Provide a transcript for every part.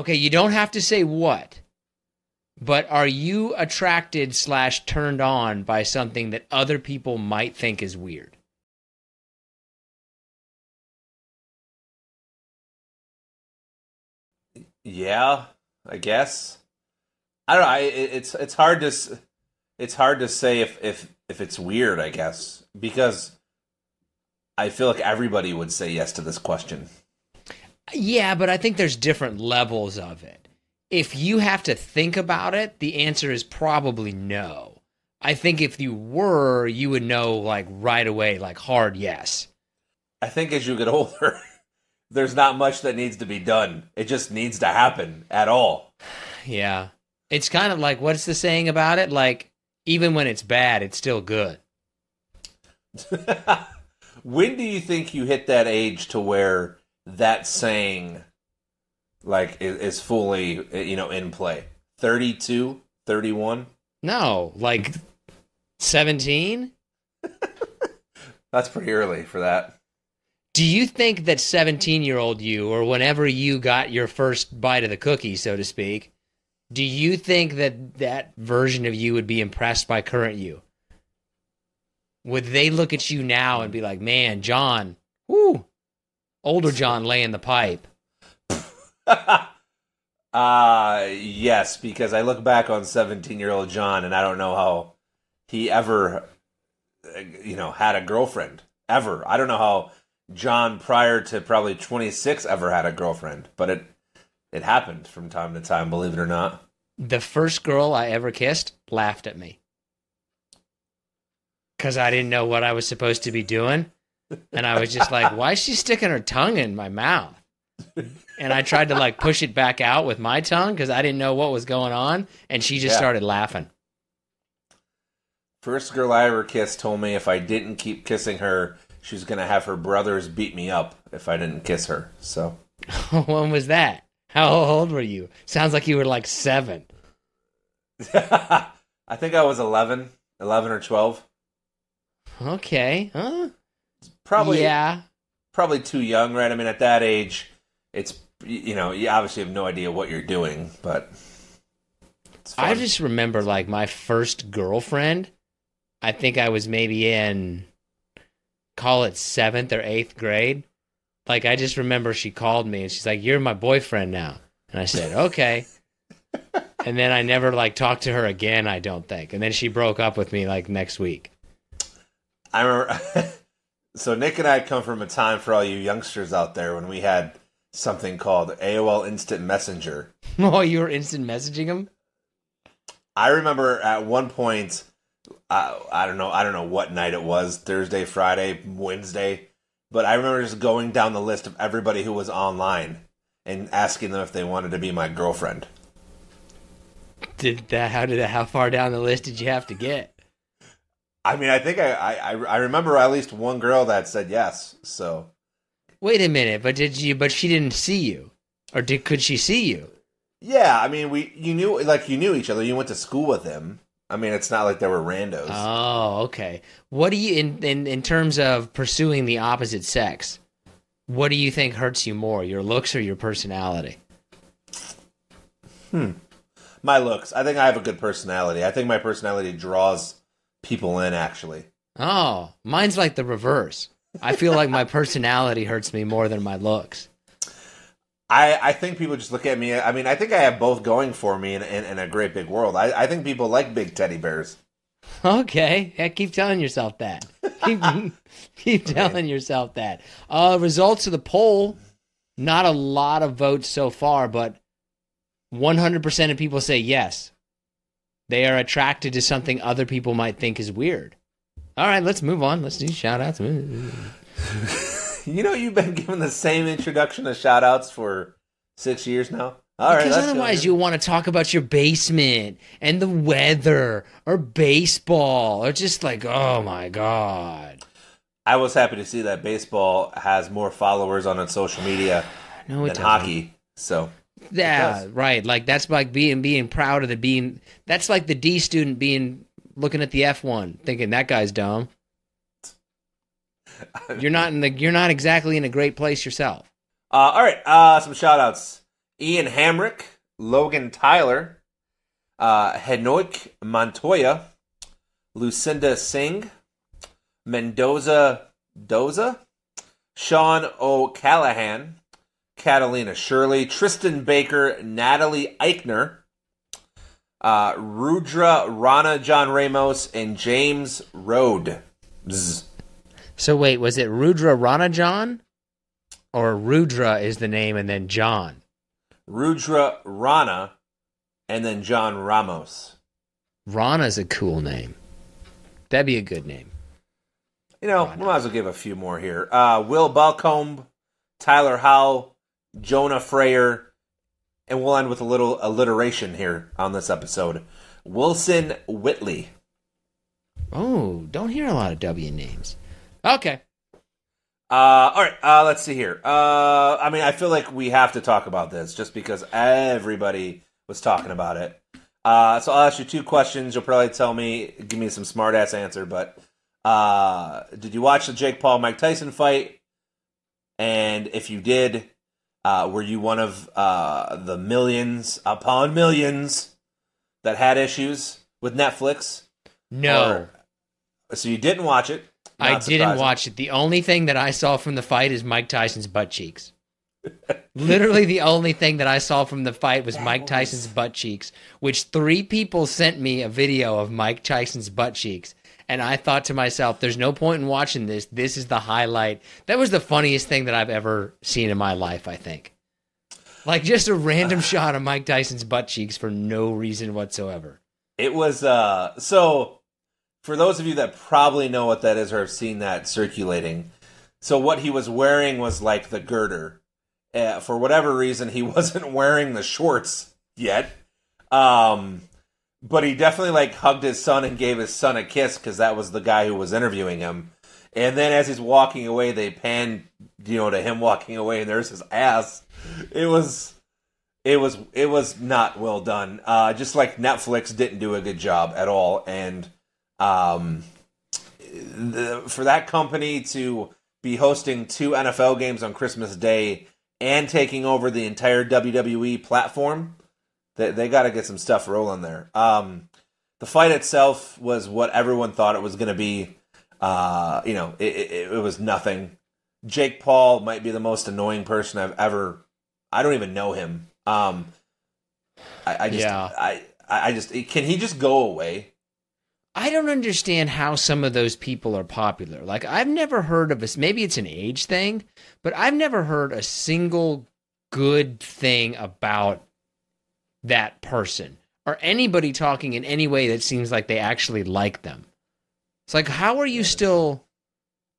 Okay, you don't have to say what, but are you attracted / turned on by something that other people might think is weird? Yeah, I guess. I don't know. It's hard to it's hard to say if it's weird. I guess because I feel like everybody would say yes to this question. Yeah, but I think there's different levels of it. If you have to think about it, the answer is probably no. I think if you were, you would know like right away, like hard yes. I think as you get older, there's not much that needs to be done. It just needs to happen at all. Yeah. It's kind of like, what's the saying about it? Like, even when it's bad, it's still good. When do you think you hit that age to where that saying like is fully, in play? 32, 31? No, like 17? That's pretty early for that. Do you think that 17-year-old you, or whenever you got your first bite of the cookie, so to speak, do you think that that version of you would be impressed by current you? Would they look at you now and be like, man, John, whoo, older John laying the pipe? Yes, because I look back on 17-year-old John and I don't know how he ever, had a girlfriend. Ever. I don't know how John prior to probably 26 ever had a girlfriend, but it happened from time to time, believe it or not. The first girl I ever kissed laughed at me because I didn't know what I was supposed to be doing. And I was just like, why is she sticking her tongue in my mouth? And I tried to like push it back out with my tongue because I didn't know what was going on. And she just started laughing. First girl I ever kissed told me if I didn't keep kissing her, she was going to have her brothers beat me up if I didn't kiss her. So, when was that? How old were you? Sounds like you were like 7. I think I was 11 or 12. Okay. Huh? Probably too young, right? I mean, at that age, it's, you obviously have no idea what you're doing, but it's fun. I just remember like my first girlfriend, I think I was maybe in, call it 7th or 8th grade. Like, I just remember she called me and she's like, you're my boyfriend now. And I said, okay. And then I never like talked to her again, I don't think. And then she broke up with me like next week. I remember, so Nick and I come from a time, for all you youngsters out there, when we had something called AOL Instant Messenger. Oh, you were instant messaging him? I remember at one point, I don't know what night it was, Thursday, Friday, Wednesday, but I remember just going down the list of everybody who was online and asking them if they wanted to be my girlfriend. How far down the list did you have to get? I mean, I think I remember at least one girl that said yes. So wait a minute, but she didn't see you, or could she see you? Yeah, I mean, you knew each other. You went to school with him. I mean, it's not like they were randos. Oh, okay. What do you in terms of pursuing the opposite sex? What do you think hurts you more, your looks or your personality? My looks. I think I have a good personality. I think my personality draws people in, actually. Oh, mine's like the reverse. I feel like my personality hurts me more than my looks. I think people just look at me. I mean, I think I have both going for me in a great big world. I think people like big teddy bears. Okay. Yeah, keep telling yourself that. Keep telling yourself that. Results of the poll, not a lot of votes so far, but 100% of people say yes. They are attracted to something other people might think is weird. All right, let's move on. Let's do shout-outs. You've been given the same introduction to shout-outs for 6 years now. All right, because otherwise you want to talk about your basement and the weather or baseball or just like, oh my God. I was happy to see that baseball has more followers on its social media than hockey. So yeah, right. Like that's like being proud of that's like the D student looking at the F1 thinking that guy's dumb. You're not exactly in a great place yourself. All right, some shout outs. Ian Hamrick, Logan Tyler, Henoik Montoya, Lucinda Singh, Mendoza Doza, Sean O'Callahan, Catalina Shirley, Tristan Baker, Natalie Eichner, Rudra Rana John Ramos, and James Rode. So wait, was it Rudra Rana John? Or Rudra is the name and then John? Rudra Rana and then John Ramos. Rana's a cool name. That'd be a good name. You know, we might as well give a few more here. Will Balcombe, Tyler Howell, Jonah Freyer, and we'll end with a little alliteration here on this episode. Wilson Whitley. Oh, don't hear a lot of W names. Okay. All right, let's see here. I mean, I feel like we have to talk about this just because everybody was talking about it. So I'll ask you two questions. You'll probably give me some smart-ass answer, but did you watch the Jake Paul-Mike Tyson fight? And if you did, were you one of the millions upon millions that had issues with Netflix? No. So you didn't watch it? I didn't watch it. The only thing that I saw from the fight is Mike Tyson's butt cheeks. Literally the only thing that I saw from the fight was Mike Tyson's butt cheeks, which 3 people sent me a video of Mike Tyson's butt cheeks. And I thought to myself, there's no point in watching this. This is the highlight. That was the funniest thing that I've ever seen in my life, I think. Like just a random shot of Mike Tyson's butt cheeks for no reason whatsoever. It was, so for those of you that probably know what that is or have seen that circulating, so what he was wearing was like the girder. For whatever reason, he wasn't wearing the shorts yet. But he definitely like hugged his son and gave his son a kiss because that was the guy who was interviewing him. And then as he's walking away, they panned, to him walking away, and there's his ass. It was not well done. Just like Netflix didn't do a good job at all. And for that company to be hosting 2 NFL games on Christmas Day and taking over the entire WWE platform, they got to get some stuff rolling there. The fight itself was what everyone thought it was going to be. It was nothing. Jake Paul might be the most annoying person I've ever. I don't even know him. I just can he just go away? I don't understand how some of those people are popular. Like, I've never heard of maybe it's an age thing, but I've never heard a single good thing about that person or anybody talking in any way that seems like they actually like them. It's like, how are you still...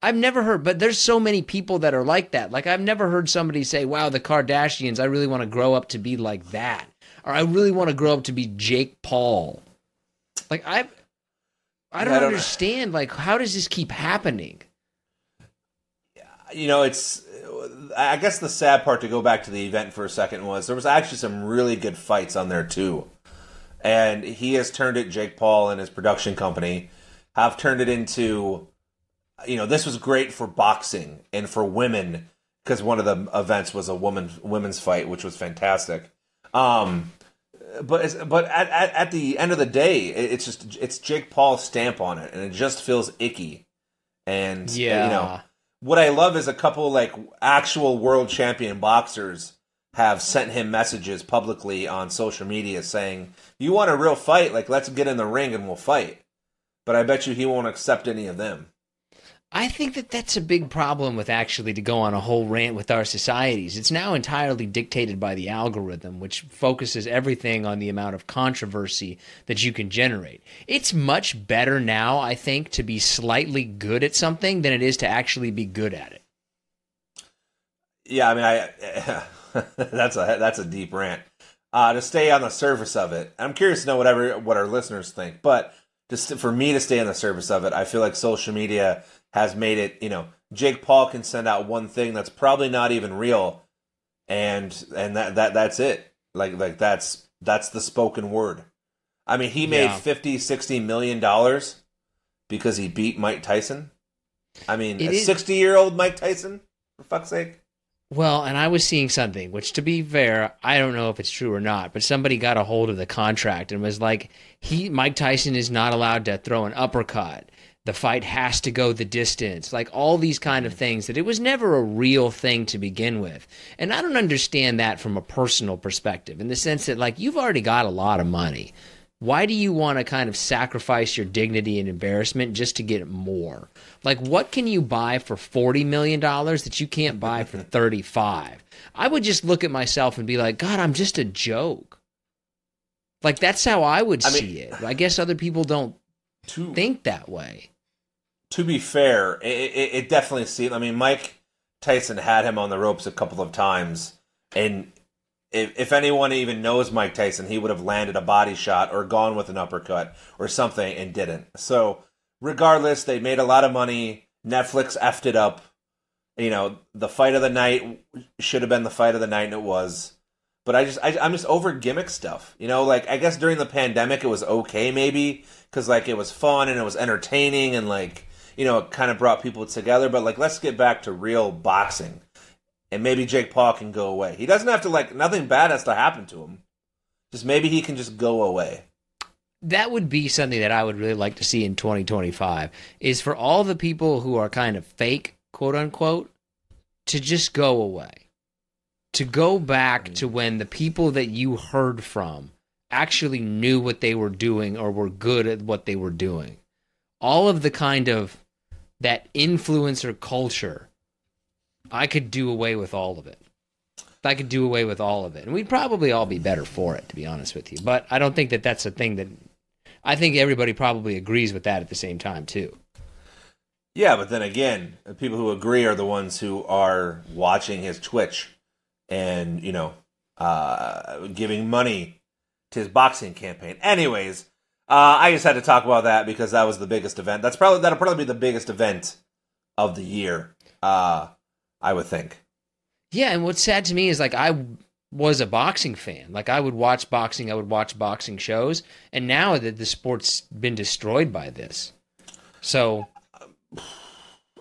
I've never heard, but there's so many people that are like that. Like, I've never heard somebody say, wow, the Kardashians, I really want to grow up to be like that. Or I really want to grow up to be Jake Paul. Like, I don't understand. Like, how does this keep happening? I guess the sad part, to go back to the event for a second, was there was actually some really good fights on there too. And he has turned it, Jake Paul and his production company have turned it into, this was great for boxing and for women, because one of the events was a women's fight, which was fantastic. But at the end of the day, it's Jake Paul's stamp on it, and it just feels icky. And what I love is a couple like actual world champion boxers have sent him messages publicly on social media saying, "You want a real fight? Like, let's get in the ring and we'll fight." But I bet you he won't accept any of them. I think that that's a big problem with, actually, to go on a whole rant with our societies. It's now entirely dictated by the algorithm, which focuses everything on the amount of controversy that you can generate. It's much better now, I think, to be slightly good at something than it is to actually be good at it. Yeah, I mean, that's a deep rant. To stay on the surface of it, I'm curious to know what our listeners think, but just for me to stay on the surface of it, I feel like social media has made it, Jake Paul can send out one thing that's probably not even real, and that's it. Like that's the spoken word. I mean, he made $50-60 million because he beat Mike Tyson. I mean, a 60-year-old Mike Tyson, for fuck's sake. Well, and I was seeing something, which to be fair, I don't know if it's true or not, but somebody got a hold of the contract and was like, Mike Tyson is not allowed to throw an uppercut. The fight has to go the distance. Like all these kind of things that it was never a real thing to begin with. And I don't understand that from a personal perspective in the sense that like you've already got a lot of money. Why do you want to kind of sacrifice your dignity and embarrassment just to get more? Like, what can you buy for $40 million that you can't buy for 35? I would just look at myself and be like, God, I'm just a joke. Like, that's how I would see it. I guess other people don't think that way. To be fair, it definitely seemed. I mean, Mike Tyson had him on the ropes a couple of times, and if anyone even knows Mike Tyson, he would have landed a body shot or gone with an uppercut or something and didn't. So regardless, they made a lot of money. Netflix effed it up. You know, the fight of the night should have been the fight of the night, and it was. But I'm just over gimmick stuff. You know, like I guess during the pandemic it was okay maybe because like it was fun and it was entertaining and like, you know, it kind of brought people together. But like let's get back to real boxing. And maybe Jake Paul can go away. He doesn't have to, like, nothing bad has to happen to him. Just maybe he can just go away. That would be something that I would really like to see in 2025, is for all the people who are kind of fake, quote unquote, to just go away. To go back to when the people that you heard from actually knew what they were doing or were good at what they were doing. All of the kind of that influencer culture, I could do away with all of it. I could do away with all of it. And we'd probably all be better for it, to be honest with you. But I don't think that that's a thing that... I think everybody probably agrees with that at the same time, too. Yeah, but then again, the people who agree are the ones who are watching his Twitch and, you know, giving money to his boxing campaign. Anyways, I just had to talk about that because that was the biggest event. That'll probably be the biggest event of the year. I would think. Yeah, and what's sad to me is like I was a boxing fan. Like I would watch boxing, I would watch boxing shows, and now that the sport's been destroyed by this. So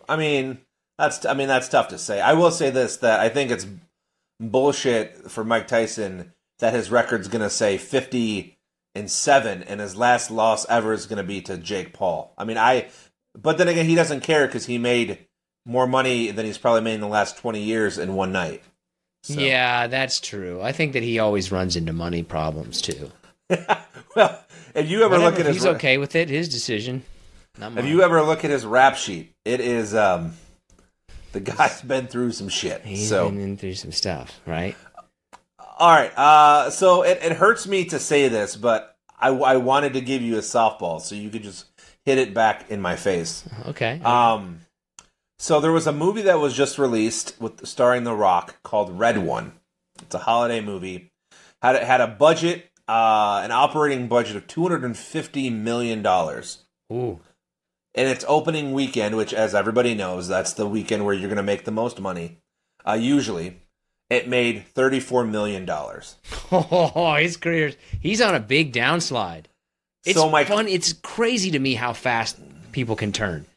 I mean, that's tough to say. I will say this, that I think it's bullshit for Mike Tyson that his record's going to say 50-7 and his last loss ever is going to be to Jake Paul. I mean, but then again, he doesn't care because he made more money than he's probably made in the last 20 years in one night. So. Yeah, that's true. I think that he always runs into money problems, too. Well, if you ever look at his... He's okay with it, his decision. Not mine. If you ever look at his rap sheet, it is... the guy's been through some shit. He's been through some stuff, right? All right. So it hurts me to say this, but I wanted to give you a softball so you could just hit it back in my face. Okay. So there was a movie that was just released starring The Rock called Red One. It's a holiday movie. Had a budget, an operating budget of $250 million. Ooh. And its opening weekend, which, as everybody knows, that's the weekend where you're going to make the most money. Usually, it made $34 million. Oh, his career, he's on a big downslide. It's fun. It's crazy to me how fast people can turn.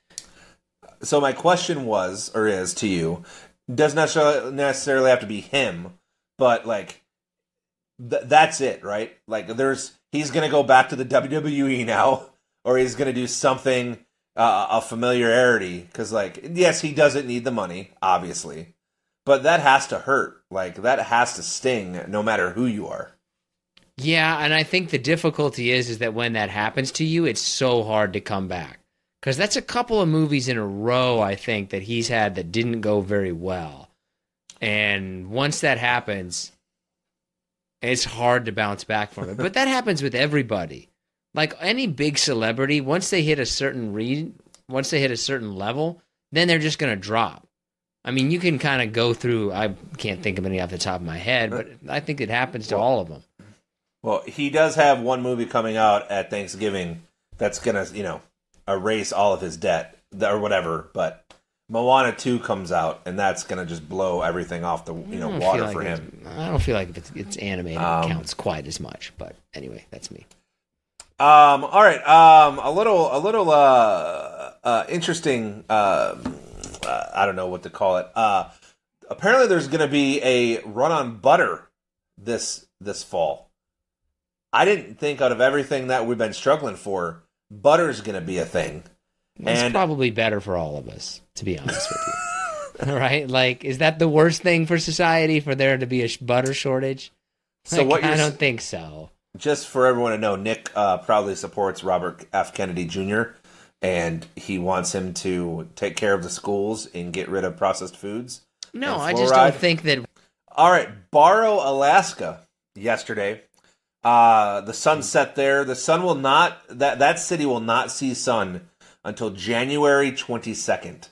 So my question was, or is, to you, doesn't necessarily have to be him, but like that's it, right? Like he's going to go back to the WWE now, or he's going to do something of familiarity, because like, yes, he doesn't need the money, obviously, but that has to hurt. Like that has to sting, no matter who you are. Yeah, and I think the difficulty is that when that happens to you, it's so hard to come back. Because that's a couple of movies in a row, I think, that he's had that didn't go very well. And once that happens, it's hard to bounce back from it. But that happens with everybody. Like any big celebrity, once they hit a certain level, then they're just going to drop. I mean, you can kind of go through, I can't think of any off the top of my head, but I think it happens to all of them. Well, he does have one movie coming out at Thanksgiving that's going to, erase all of his debt or whatever, but Moana 2 comes out and that's going to just blow everything off the water for him. I don't feel like it's animated it counts quite as much, but anyway, that's me. All right. A little interesting, I don't know what to call it. apparently there's going to be a run on butter this fall. I didn't think out of everything that we've been struggling for, butter's going to be a thing. It's probably better for all of us, to be honest with you. Right? Like, is that the worst thing for society, for there to be a butter shortage? I don't think so. Just for everyone to know, Nick proudly supports Robert F. Kennedy Jr., and he wants him to take care of the schools and get rid of processed foods. No, I just don't think that... All right, Barrow, Alaska, yesterday. The sun set there. The sun will not... That city will not see sun until January 22nd.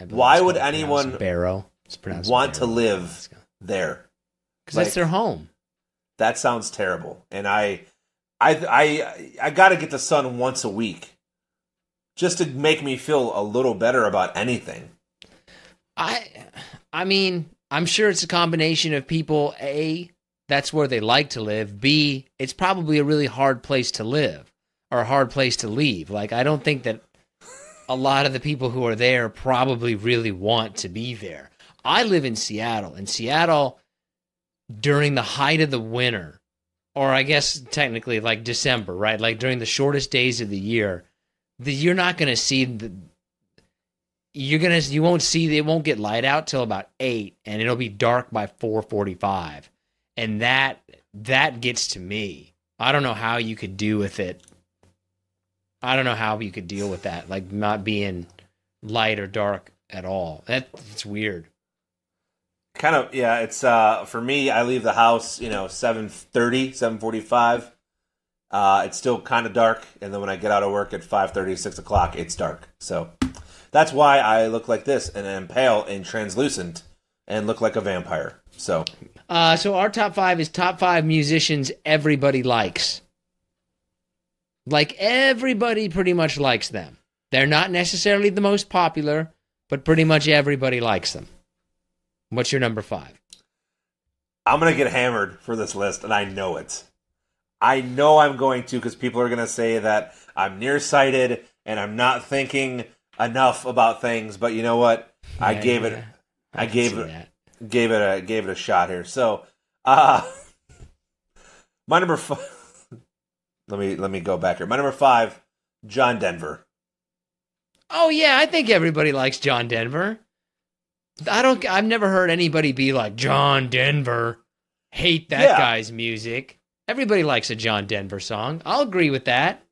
Why would anyone Barrow want to live there? Because that's their home. That sounds terrible. And I got to get the sun once a week just to make me feel a little better about anything. I mean, I'm sure it's a combination of people, A, that's where they like to live, B, it's probably a really hard place to live or a hard place to leave. Like, I don't think that a lot of the people who are there probably really want to be there. I live in Seattle, and Seattle, during the height of the winter, or I guess technically like December, right? Like during the shortest days of the year, you're not going to see it won't get light out till about 8, and it'll be dark by 4:45. And that gets to me. I don't know how you could do with it. I don't know how you could deal with that, like not being light or dark at all. It's weird. Kind of, yeah. It's for me, I leave the house, 7:30, 7:45. It's still kind of dark, and then when I get out of work at 5:30, 6 o'clock, it's dark. So that's why I look like this, and am pale and translucent, and look like a vampire. So our top 5 is top 5 musicians everybody likes. Like, everybody pretty much likes them. They're not necessarily the most popular, but pretty much everybody likes them. What's your number 5? I'm going to get hammered for this list, and I know it. I know I'm going to, because people are going to say that I'm nearsighted and I'm not thinking enough about things. But you know what? I gave it a shot here. So, my number 5. Let me go back here. My number 5, John Denver. Oh yeah, I think everybody likes John Denver. I've never heard anybody be like, John Denver, hate that guy's music. Everybody likes a John Denver song. I'll agree with that.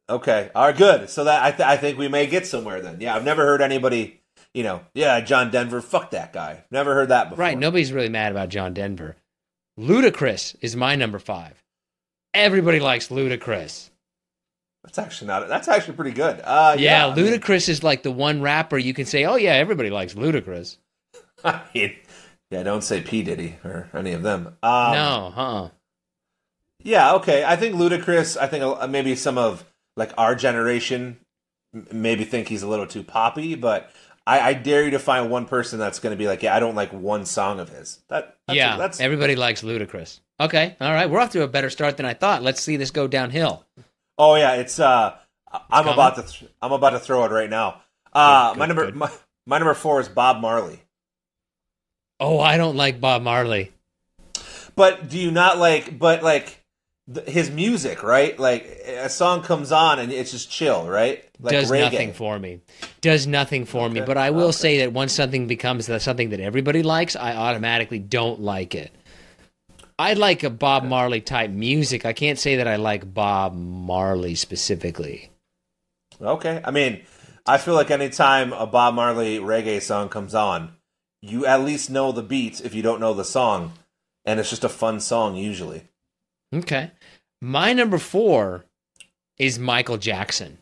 Okay, all right, good. So that I think we may get somewhere then. Yeah, I've never heard anybody, John Denver, fuck that guy. Never heard that before. Right, nobody's really mad about John Denver. Ludacris is my number 5. Everybody likes Ludacris. That's actually pretty good. Ludacris is like the one rapper you can say, oh yeah, everybody likes Ludacris. I mean, don't say P. Diddy or any of them. No, Yeah, okay. I think Ludacris, maybe some of like our generation maybe think he's a little too poppy, but I dare you to find one person that's going to be like, I don't like one song of his. That's everybody likes Ludacris. Okay, all right. We're off to a better start than I thought. Let's see this go downhill. Oh yeah, it's I'm about to throw it right now. My number 4 is Bob Marley. Oh, I don't like Bob Marley. But do you not his music, right? Like a song comes on and it's just chill, right? Like Does reggae. nothing for me. But I will say that once something becomes something that everybody likes, I automatically don't like it. I like a Bob Marley type music. I can't say that I like Bob Marley specifically. Okay. I mean, I feel like anytime a Bob Marley reggae song comes on, you at least know the beats if you don't know the song. And it's just a fun song usually. Okay. My number 4 is Michael Jackson.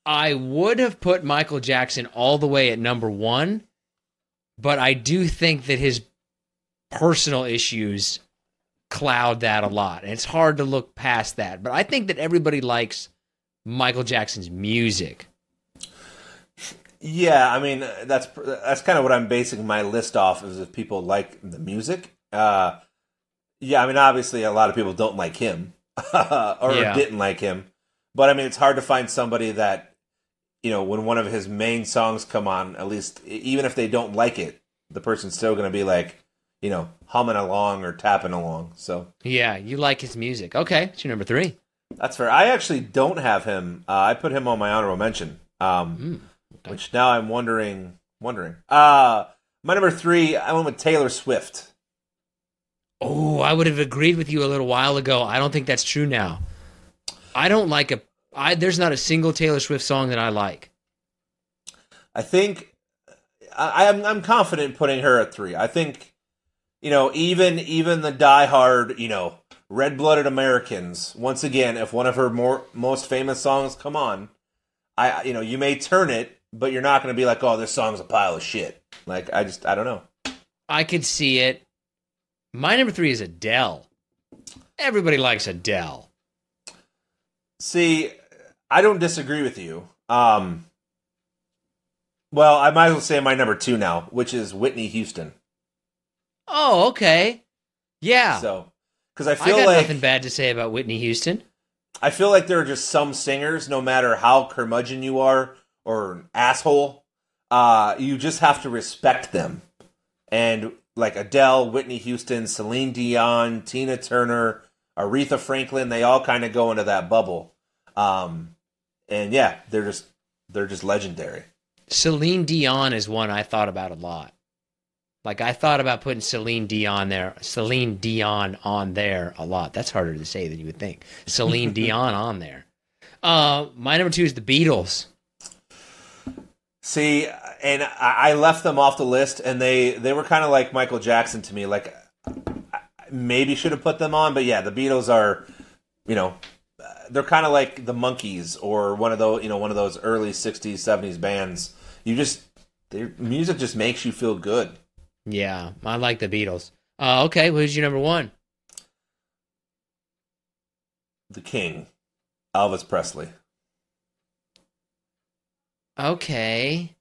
I would have put Michael Jackson all the way at number 1, but I do think that his personal issues cloud that a lot. And it's hard to look past that. But I think that everybody likes Michael Jackson's music. Yeah, I mean, that's kind of what I'm basing my list off, is if people like the music. I mean, obviously a lot of people don't like him or didn't like him. But I mean, it's hard to find somebody that, when one of his main songs come on, at least even if they don't like it, the person's still going to be like, humming along or tapping along. So Yeah, you like his music. Okay, it's your number 3. that's fair. I actually don't have him. I put him on my honorable mention, Okay. which now I'm wondering. My number 3, I went with Taylor Swift. Oh, I would have agreed with you a little while ago. I don't think that's true now. I don't like there's not a single Taylor Swift song that I like. I think I'm confident putting her at 3. I think, even the diehard, red-blooded Americans, once again, if one of her most famous songs come on, you may turn it, but you're not going to be like, oh, this song's a pile of shit. Like, I don't know. I could see it. My number 3 is Adele. Everybody likes Adele. See, I don't disagree with you. Well, I might as well say my number 2 now, which is Whitney Houston. Oh, okay. Yeah. So, because I got like nothing bad to say about Whitney Houston. I feel like there are just some singers, no matter how curmudgeon you are or an asshole, you just have to respect them. And like Adele, Whitney Houston, Celine Dion, Tina Turner, Aretha Franklin, they all kind of go into that bubble. And yeah, they're just legendary. Celine Dion is one I thought about a lot. Like, I thought about putting Celine Dion on there a lot. That's harder to say than you would think. Celine Dion on there. My number 2 is the Beatles. See, and I left them off the list, and they were kind of like Michael Jackson to me. Like, maybe should have put them on, but yeah, the Beatles are, they're kind of like the Monkees or one of those early '60s, '70s bands. Their music just makes you feel good. Yeah, I like the Beatles. Okay, who's your number 1? The King, Elvis Presley. Okay.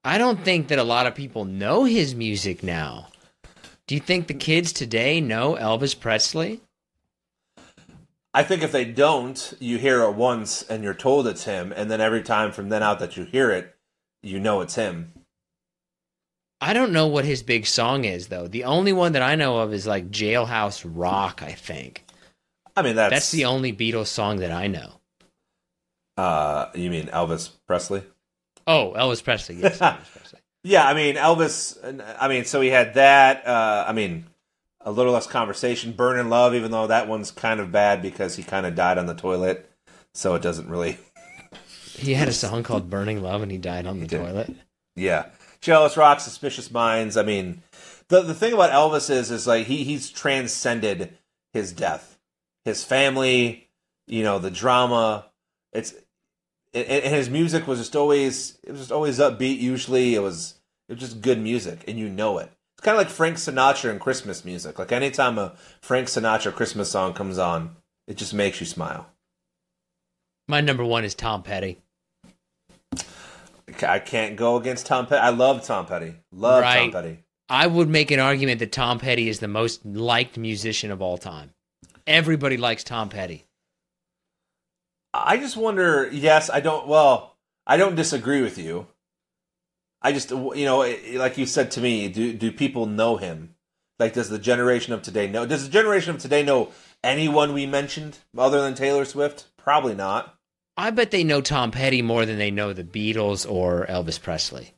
I don't think that a lot of people know his music now. Do you think the kids today know Elvis Presley? I think if they don't, you hear it once and you're told it's him, and then every time from then out that you hear it, you know it's him. I don't know what his big song is, though. The only one that I know of is like Jailhouse Rock, I think. I mean, that's the only Beatles song that I know. You mean Elvis Presley? Oh, Elvis Presley, yes. Elvis Presley. Yeah, I mean, Elvis, so he had that, A Little Less Conversation, Burnin' Love, even though that one's kind of bad because he kind of died on the toilet, so it doesn't really... He had a song called Burning Love and he died on the toilet? Yeah. Jealous Rock, Suspicious Minds, I mean, the thing about Elvis is like, he's transcended his death. His family, the drama, and his music was just always upbeat. Usually, it was just good music, and you know it. It's kind of like Frank Sinatra and Christmas music. Like anytime a Frank Sinatra Christmas song comes on, it just makes you smile. My number 1 is Tom Petty. I can't go against Tom Petty. I love Tom Petty. Tom Petty. I would make an argument that Tom Petty is the most liked musician of all time. Everybody likes Tom Petty. I just wonder, yes, I don't disagree with you. I just, like you said to me, do people know him? Like, does the generation of today know? Does the generation of today know anyone we mentioned other than Taylor Swift? Probably not. I bet they know Tom Petty more than they know the Beatles or Elvis Presley.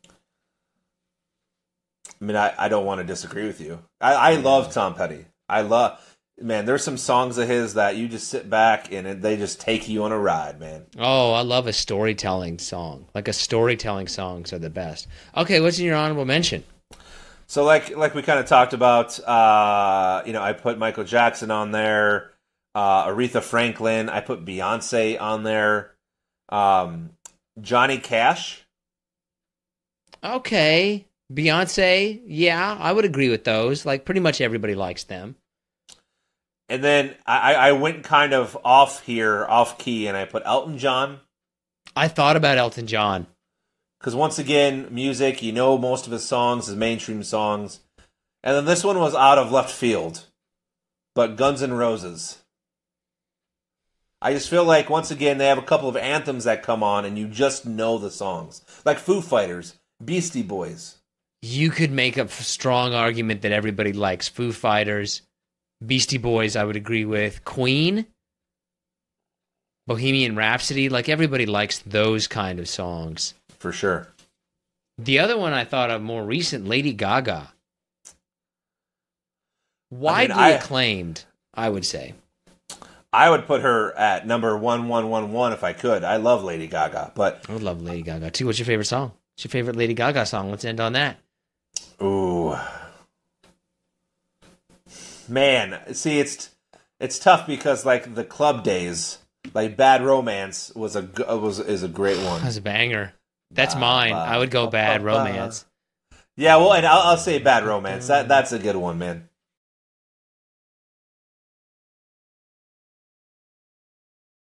I mean, I don't want to disagree with you. I love Tom Petty. Man, there's some songs of his that you just sit back and they just take you on a ride, man. Oh, I love a storytelling song. Like, a storytelling songs are the best. Okay, what's in your honorable mention? So like we kind of talked about, I put Michael Jackson on there, Aretha Franklin. I put Beyonce on there, Johnny Cash. Okay, Beyonce. Yeah, I would agree with those. Like, pretty much everybody likes them. And then I went kind of off key, and I put Elton John. I thought about Elton John. Because once again, music, most of his songs, his mainstream songs. And then this one was out of left field. But Guns N' Roses. I just feel like, once again, they have a couple of anthems that come on, and you just know the songs. Like Foo Fighters, Beastie Boys. you could make a strong argument that everybody likes Foo Fighters, Beastie Boys, I would agree with, Queen, Bohemian Rhapsody. Like, everybody likes those kind of songs. For sure. The other one I thought of more recent, Lady Gaga. Widely acclaimed, I would say. I would put her at number 1111 if I could. I love Lady Gaga, but I would love Lady Gaga too. What's your favorite song? What's your favorite Lady Gaga song? Let's end on that. Ooh, man. See, it's tough because like the club days, like Bad Romance is a great one. That's a banger. That's mine. I would go Bad Romance. Yeah, well, and I'll say Bad Romance. That's a good one, man.